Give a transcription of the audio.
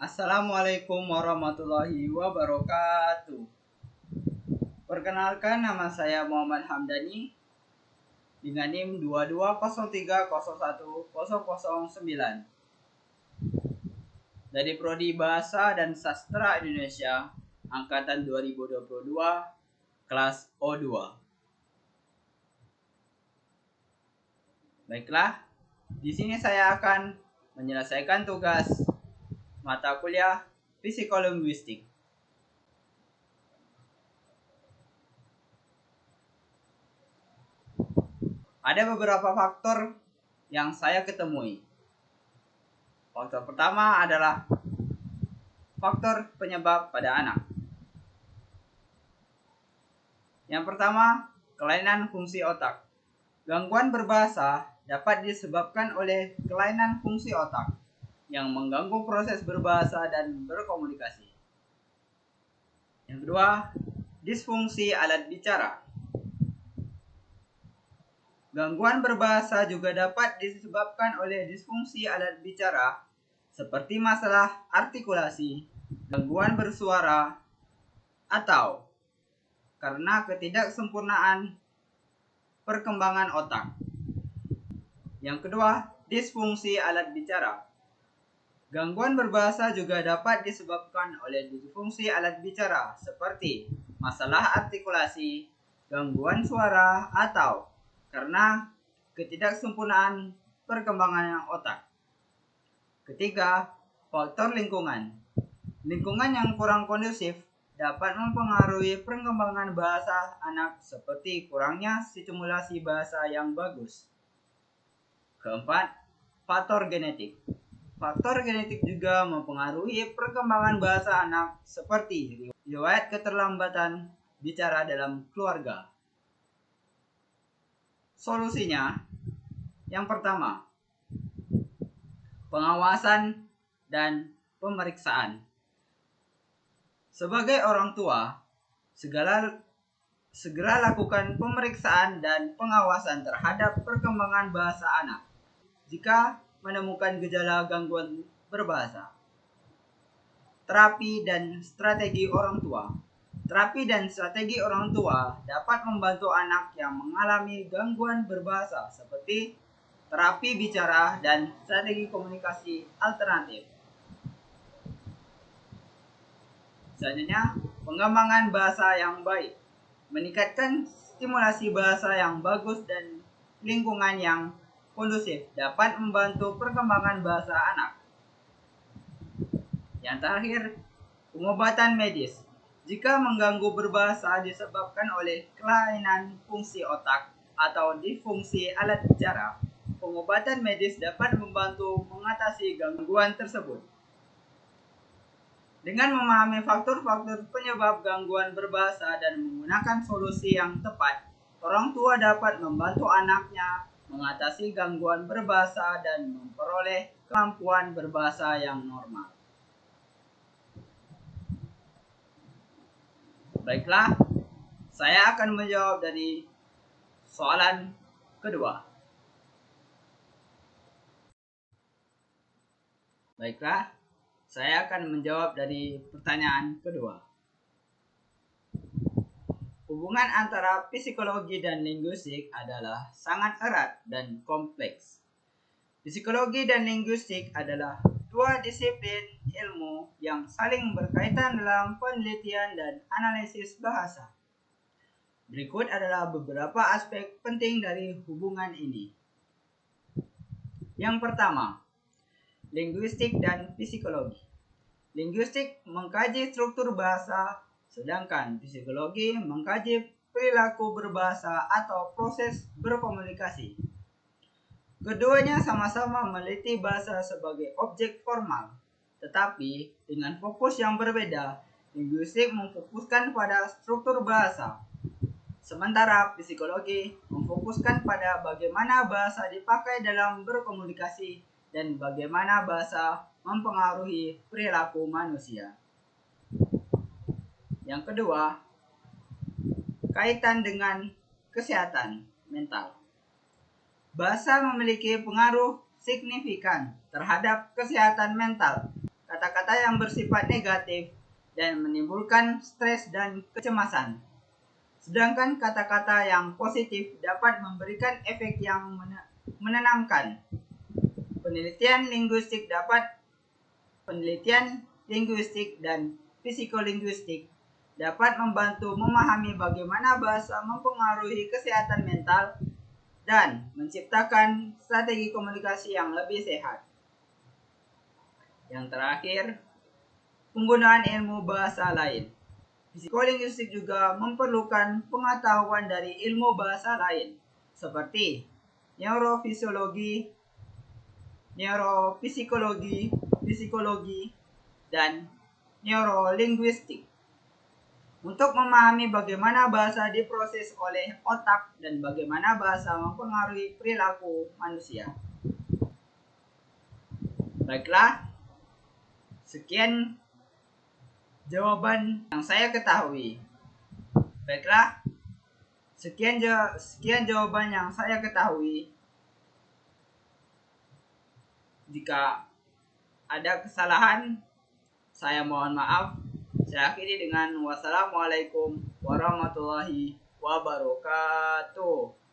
Assalamualaikum warahmatullahi wabarakatuh. Perkenalkan, nama saya Muhammad Hamdani dengan NIM 22030109 dari Prodi Bahasa dan Sastra Indonesia angkatan 2022 kelas O2. Baiklah, di sini saya akan menyelesaikan tugas mata kuliah Psikolinguistik. Ada beberapa faktor yang saya ketemui. Faktor pertama adalah faktor penyebab pada anak. Yang pertama, kelainan fungsi otak. Gangguan berbahasa dapat disebabkan oleh kelainan fungsi otak yang mengganggu proses berbahasa dan berkomunikasi. Yang kedua, disfungsi alat bicara. Gangguan berbahasa juga dapat disebabkan oleh disfungsi alat bicara seperti masalah artikulasi, gangguan bersuara, atau karena ketidaksempurnaan perkembangan otak. Yang kedua, disfungsi alat bicara. Gangguan berbahasa juga dapat disebabkan oleh disfungsi alat bicara seperti masalah artikulasi, gangguan suara, atau karena ketidaksempurnaan perkembangan otak. Ketiga, faktor lingkungan. Lingkungan yang kurang kondusif dapat mempengaruhi perkembangan bahasa anak seperti kurangnya stimulasi bahasa yang bagus. Keempat, faktor genetik. Faktor genetik juga mempengaruhi perkembangan bahasa anak seperti riwayat keterlambatan bicara dalam keluarga. Solusinya, yang pertama, pengawasan dan pemeriksaan. Sebagai orang tua, segera lakukan pemeriksaan dan pengawasan terhadap perkembangan bahasa anak jika menemukan gejala gangguan berbahasa. Terapi dan strategi orang tua. Terapi dan strategi orang tua dapat membantu anak yang mengalami gangguan berbahasa seperti terapi bicara dan strategi komunikasi alternatif. Selanjutnya, pengembangan bahasa yang baik. Meningkatkan stimulasi bahasa yang bagus dan lingkungan yang kondusif dapat membantu perkembangan bahasa anak. Yang terakhir, pengobatan medis. Jika mengganggu berbahasa disebabkan oleh kelainan fungsi otak atau disfungsi alat bicara, pengobatan medis dapat membantu mengatasi gangguan tersebut. Dengan memahami faktor-faktor penyebab gangguan berbahasa dan menggunakan solusi yang tepat, orang tua dapat membantu anaknya mengatasi gangguan berbahasa dan memperoleh kemampuan berbahasa yang normal. Baiklah, saya akan menjawab dari soalan kedua. Baiklah, saya akan menjawab dari pertanyaan kedua. Hubungan antara psikologi dan linguistik adalah sangat erat dan kompleks. Psikologi dan linguistik adalah dua disiplin ilmu yang saling berkaitan dalam penelitian dan analisis bahasa. Berikut adalah beberapa aspek penting dari hubungan ini. Yang pertama, linguistik dan psikologi. Linguistik mengkaji struktur bahasa, sedangkan psikologi mengkaji perilaku berbahasa atau proses berkomunikasi. Keduanya sama-sama meneliti bahasa sebagai objek formal, tetapi dengan fokus yang berbeda. Linguistik memfokuskan pada struktur bahasa, sementara psikologi memfokuskan pada bagaimana bahasa dipakai dalam berkomunikasi dan bagaimana bahasa mempengaruhi perilaku manusia. Yang kedua, kaitan dengan kesehatan mental. Bahasa memiliki pengaruh signifikan terhadap kesehatan mental kata-kata yang bersifat negatif dan menimbulkan stres dan kecemasan. Sedangkan kata-kata yang positif dapat memberikan efek yang menenangkan. Penelitian linguistik dan psikolinguistik dapat membantu memahami bagaimana bahasa mempengaruhi kesehatan mental dan menciptakan strategi komunikasi yang lebih sehat. Yang terakhir, penggunaan ilmu bahasa lain. Psikolinguistik juga memerlukan pengetahuan dari ilmu bahasa lain, seperti neurofisiologi, psikologi, dan neurolinguistik, untuk memahami bagaimana bahasa diproses oleh otak dan bagaimana bahasa mempengaruhi perilaku manusia. Baiklah, sekian jawaban yang saya ketahui. Jika ada kesalahan, saya mohon maaf. Saya akhiri dengan wassalamualaikum warahmatullahi wabarakatuh.